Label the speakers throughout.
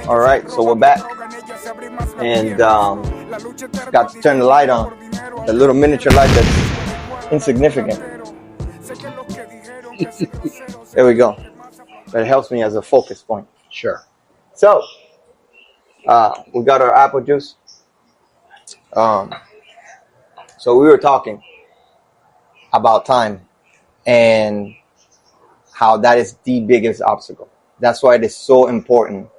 Speaker 1: All right, so we're back, and got to turn the light on, the little miniature light that's insignificant. There we go. But it helps me as a focus point.
Speaker 2: Sure.
Speaker 1: So, we got our apple juice. So we were talking about time and how that is the biggest obstacle. That's why it is so important,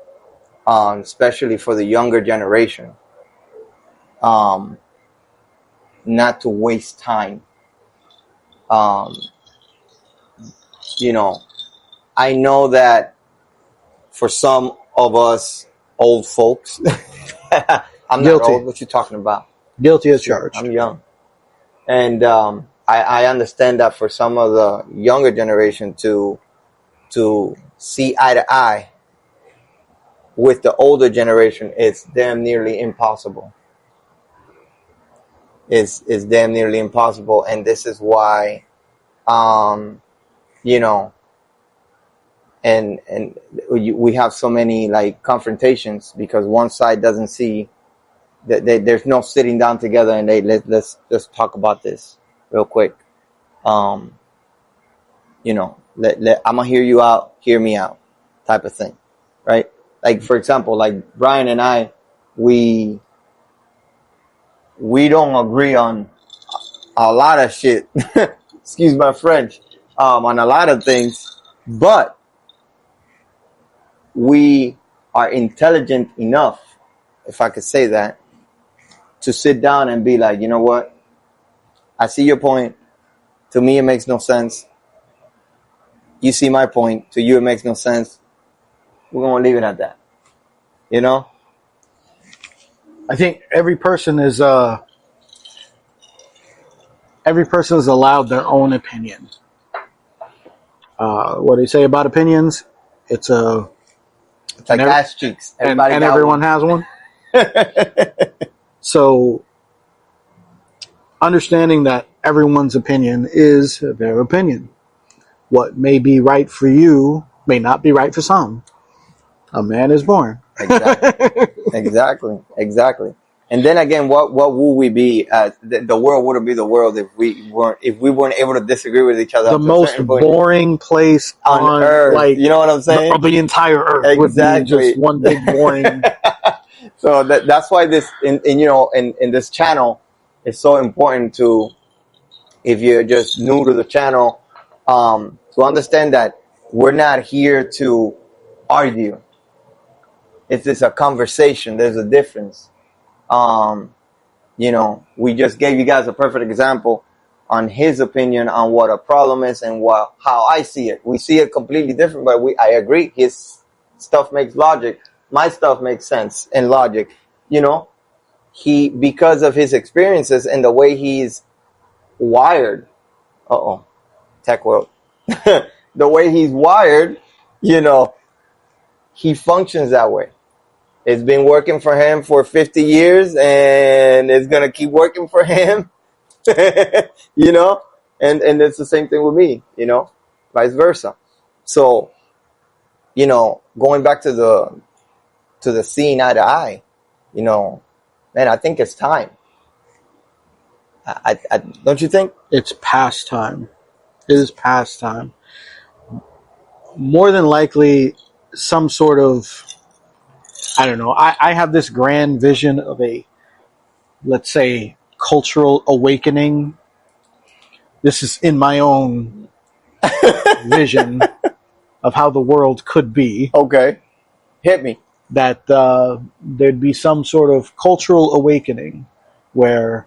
Speaker 1: especially for the younger generation, not to waste time. You know, I know that for some of us old folks, I'm
Speaker 2: Guilty.
Speaker 1: not old. What you talking about?
Speaker 2: Guilty as charged.
Speaker 1: I'm young. And I understand that for some of the younger generation to see eye to eye with the older generation, it's damn nearly impossible. It's damn nearly impossible. And this is why, you know, and we have so many like confrontations because one side doesn't see that there's no sitting down together and let's just talk about this real quick. You know, I'm gonna hear you out, hear me out, type of thing, right? Like for example, like Brian and I, we don't agree on a lot of shit. Excuse my French. On a lot of things, but we are intelligent enough, if I could say that, to sit down and be like, you know what? I see your point. To me, it makes no sense. You see my point. To you, it makes no sense. We're going to leave it at that. You know?
Speaker 2: I think every person is allowed their own opinion. What do you say about opinions? It's like
Speaker 1: ass cheeks.
Speaker 2: And everyone has one. So, understanding that everyone's opinion is their opinion. What may be right for you may not be right for some. A man is born.
Speaker 1: Exactly. And then again, what would we be? The world wouldn't be the world if we weren't able to disagree with each other.
Speaker 2: The most boring place on
Speaker 1: earth.
Speaker 2: Like,
Speaker 1: you know what I'm saying?
Speaker 2: The entire earth
Speaker 1: exactly.
Speaker 2: would be just one big boring.
Speaker 1: So that's why this, in this channel, it's so important to, if you're just new to the channel, to understand that we're not here to argue. It's just a conversation. There's a difference. You know, we just gave you guys a perfect example on his opinion on what a problem is and how I see it. We see it completely different, but I agree. His stuff makes logic. My stuff makes sense and logic. You know, because of his experiences and the way he's wired. Tech world. The way he's wired, you know, he functions that way. It's been working for him for 50 years and it's going to keep working for him, you know, and it's the same thing with me, you know, vice versa. So, you know, going back to the seeing eye to eye, you know, man, I think it's time. I don't you think?
Speaker 2: It's past time. It is past time. More than likely, some sort of, I don't know, I have this grand vision of a, let's say, cultural awakening. This is in my own vision of how the world could be.
Speaker 1: Okay. Hit me.
Speaker 2: That there'd be some sort of cultural awakening where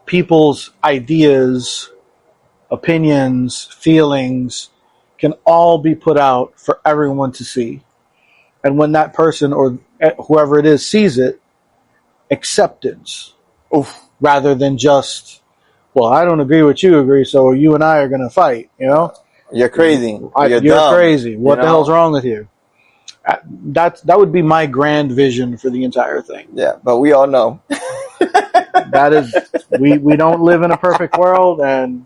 Speaker 2: people's ideas, opinions, feelings can all be put out for everyone to see. And when that person or whoever it is sees it, acceptance.
Speaker 1: Oof.
Speaker 2: Rather than just, well, I don't agree with you agree, so you and I are going to fight, you know?
Speaker 1: You're crazy.
Speaker 2: You're
Speaker 1: dumb.
Speaker 2: Crazy. What
Speaker 1: the
Speaker 2: hell's wrong with you? That would be my grand vision for the entire thing.
Speaker 1: Yeah, but we all know.
Speaker 2: That is, we don't live in a perfect world, and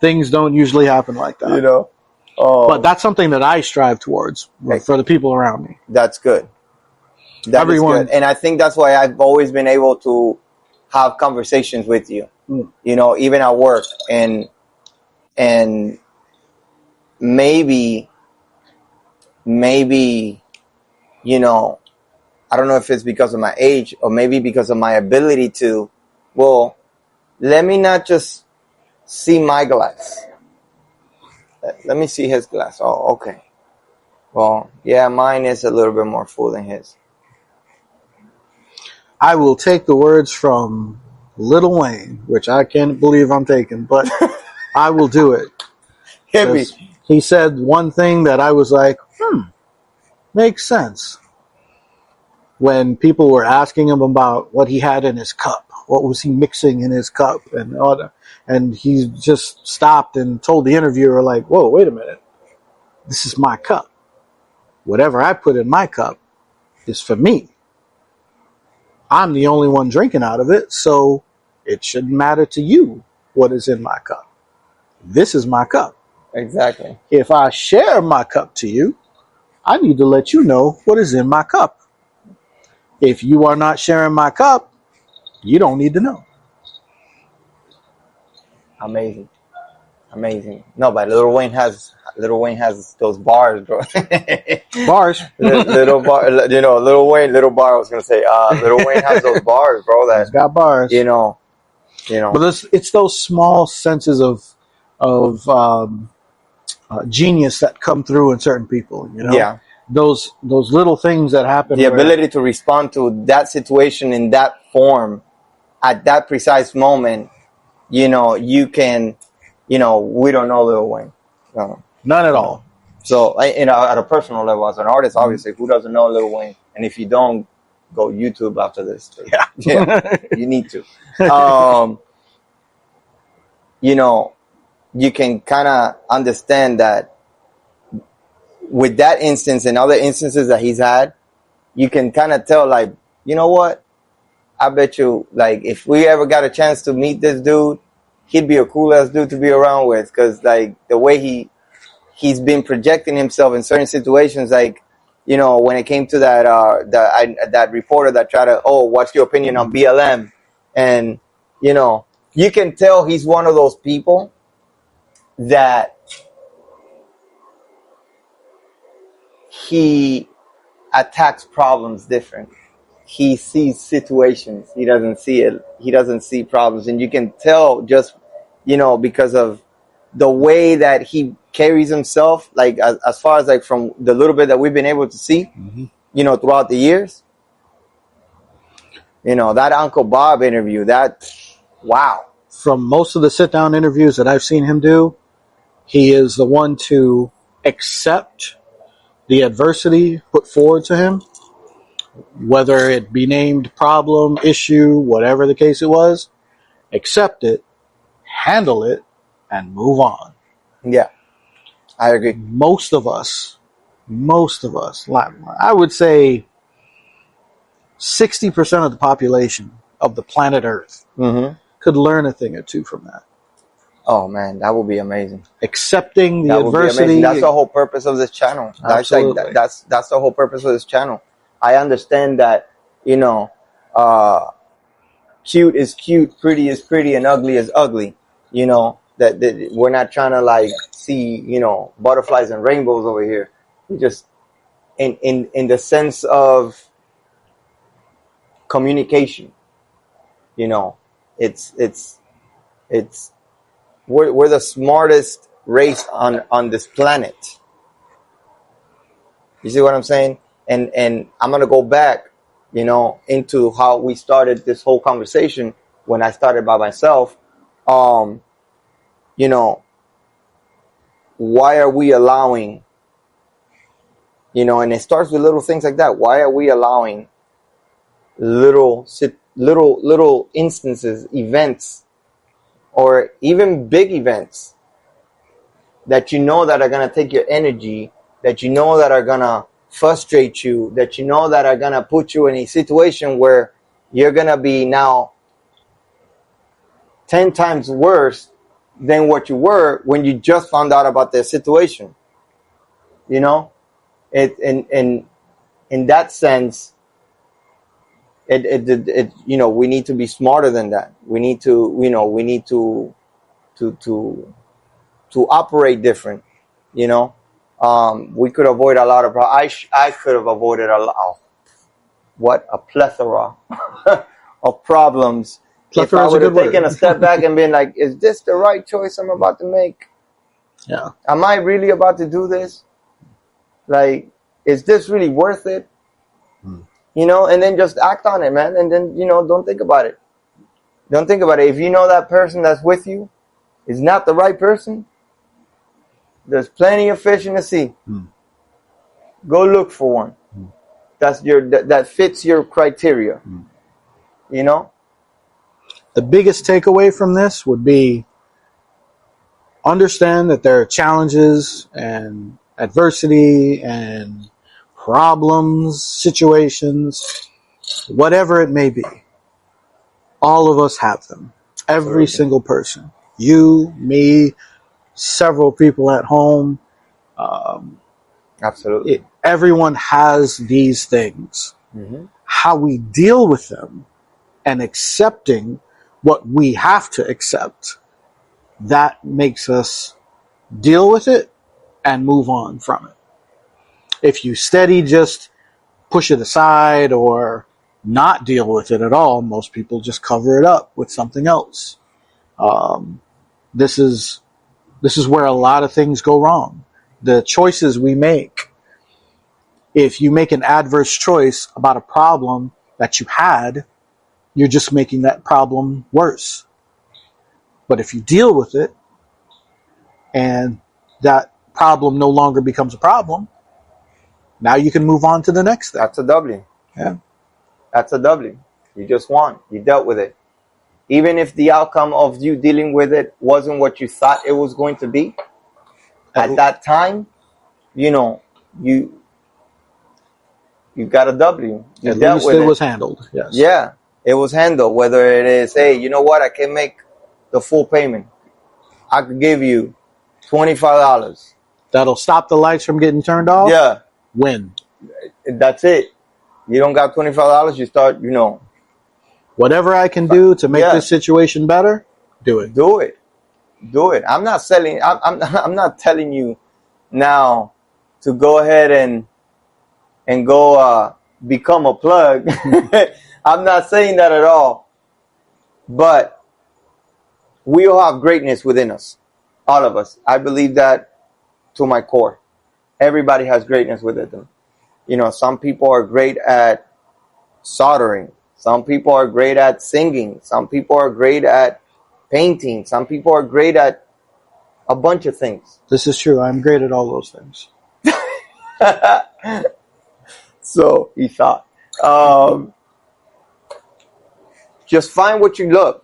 Speaker 2: things don't usually happen like that.
Speaker 1: You know?
Speaker 2: But that's something that I strive towards for the people around me.
Speaker 1: That's good. That is good. And I think that's why I've always been able to have conversations with you, you know, even at work. And maybe, you know, I don't know if it's because of my age or maybe because of my ability to, well, let me not just see my glass. Let me see his glass. Oh, okay. Well, yeah, mine is a little bit more full than his.
Speaker 2: I will take the words from Lil Wayne, which I can't believe I'm taking, but I will do it. He said one thing that I was like, makes sense. When people were asking him about what he had in his cup, what was he mixing in his cup, and he just stopped and told the interviewer, like, whoa, wait a minute. This is my cup. Whatever I put in my cup is for me. I'm the only one drinking out of it, so it shouldn't matter to you what is in my cup. This is my cup.
Speaker 1: Exactly.
Speaker 2: If I share my cup to you, I need to let you know what is in my cup. If you are not sharing my cup, you don't need to know.
Speaker 1: Amazing. No, but Lil Wayne has those bars, bro.
Speaker 2: Bars.
Speaker 1: Little bar, you know, Lil Wayne, little bar. I was gonna say, Lil Wayne has those bars, bro. That
Speaker 2: he's got bars.
Speaker 1: You know.
Speaker 2: But it's those small senses of genius that come through in certain people. You know.
Speaker 1: Yeah.
Speaker 2: Those little things that happen.
Speaker 1: The ability to respond to that situation in that form, at that precise moment. You know, you can. You know, we don't know Lil Wayne.
Speaker 2: None at all.
Speaker 1: So, you know, at a personal level, as an artist, obviously, who doesn't know Lil Wayne? And if you don't, go YouTube after this. Yeah, you need to. You know, you can kind of understand that with that instance and other instances that he's had, you can kind of tell, like, you know what? I bet you, like, if we ever got a chance to meet this dude, he'd be a cool ass dude to be around with, because like the way he's been projecting himself in certain situations, like, you know, when it came to that reporter that tried to, what's your opinion on BLM, and you know, you can tell he's one of those people that he attacks problems different. He sees situations. He doesn't see it. He doesn't see problems. And you can tell just, you know, because of the way that he carries himself, like as far as like from the little bit that we've been able to see, you know, throughout the years. You know, that Uncle Bob interview, wow.
Speaker 2: From most of the sit-down interviews that I've seen him do, he is the one to accept the adversity put forward to him, whether it be named problem, issue, whatever the case it was, accept it, handle it, and move on.
Speaker 1: Yeah, I agree.
Speaker 2: Most of us, I would say 60% of the population of the planet Earth could learn a thing or two from that.
Speaker 1: Oh man, that would be amazing.
Speaker 2: Accepting the adversity.
Speaker 1: That's the whole purpose of this channel.
Speaker 2: Absolutely.
Speaker 1: That's the whole purpose of this channel. I understand that, you know, cute is cute, pretty is pretty, and ugly is ugly. You know, that we're not trying to like see, you know, butterflies and rainbows over here. We just in the sense of communication. You know, it's we're the smartest race on this planet. You see what I'm saying? And I'm gonna go back, you know, into how we started this whole conversation when I started by myself. You know, why are we allowing, you know, and it starts with little things like that. Why are we allowing little instances, events, or even big events that you know that are going to take your energy, that you know that are going to frustrate you, that you know that are going to put you in a situation where you're going to be now 10 times worse than what you were when you just found out about their situation. You know, it in that sense, you know, we need to be smarter than that. We need to, you know, we need to operate different. You know, we could avoid a lot of. I could have avoided a lot. What a plethora of problems. If I would have taken a step back and been like, is this the right choice I'm about to make?
Speaker 2: Yeah.
Speaker 1: Am I really about to do this? Like, is this really worth it? You know, and then just act on it, man. And then, you know, don't think about it. Don't think about it. If you know that person that's with you is not the right person, there's plenty of fish in the sea. Go look for one. That fits your criteria. You know?
Speaker 2: The biggest takeaway from this would be understand that there are challenges and adversity and problems, situations, whatever it may be. All of us have them. Every single person. You, me, several people at home.
Speaker 1: Absolutely.
Speaker 2: Everyone has these things. How we deal with them and accepting what we have to accept, that makes us deal with it and move on from it. If you steady just push it aside or not deal with it at all, most people just cover it up with something else. This is where a lot of things go wrong. The choices we make. If you make an adverse choice about a problem that you had, you're just making that problem worse. But if you deal with it and that problem no longer becomes a problem, now you can move on to the next thing.
Speaker 1: That's a W.
Speaker 2: Yeah.
Speaker 1: That's a W. You just won. You dealt with it. Even if the outcome of you dealing with it wasn't what you thought it was going to be, at that time, you know, you got a W. You
Speaker 2: At
Speaker 1: dealt
Speaker 2: least
Speaker 1: with
Speaker 2: it was handled. Yes.
Speaker 1: Yeah, it was handled. Whether it is, hey, you know what, I can make the full payment. I could give you $25.
Speaker 2: That'll stop the lights from getting turned off.
Speaker 1: Yeah.
Speaker 2: Win.
Speaker 1: That's it. You don't got $25, you start, you know.
Speaker 2: Whatever I can do to make this situation better, do it.
Speaker 1: Do it. Do it. I'm not selling. I'm not telling you now to go ahead and go become a plug. I'm not saying that at all. But we all have greatness within us. All of us. I believe that to my core. Everybody has greatness within them. You know, some people are great at soldering. Some people are great at singing. Some people are great at painting. Some people are great at a bunch of things.
Speaker 2: This is true. I'm great at all those things.
Speaker 1: So he thought. Just find what you love.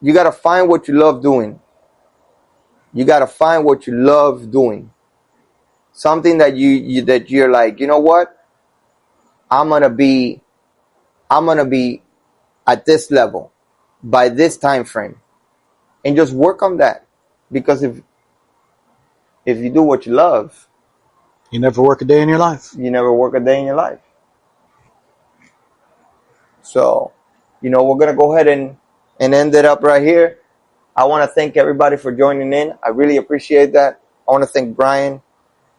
Speaker 1: You got to find what you love doing. You got to find what you love doing. Something that you're like, you know what? I'm gonna be at this level by this time frame, and just work on that. Because if you do what you love,
Speaker 2: you never work a day in your life.
Speaker 1: You never work a day in your life. So, you know, we're gonna go ahead and end it up right here. I want to thank everybody for joining in. I really appreciate that. I want to thank Brian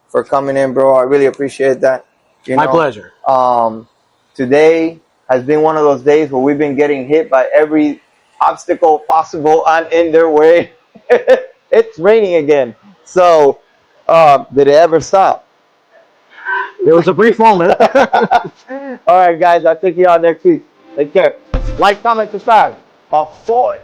Speaker 1: for coming in, bro. I really appreciate that.
Speaker 2: My pleasure.
Speaker 1: Today has been one of those days where we've been getting hit by every obstacle possible and in their way. It's raining again. So, did it ever stop?
Speaker 2: There was a brief moment.
Speaker 1: All right, guys. I'll take you out next week. Take care. Like, comment, subscribe. Bye.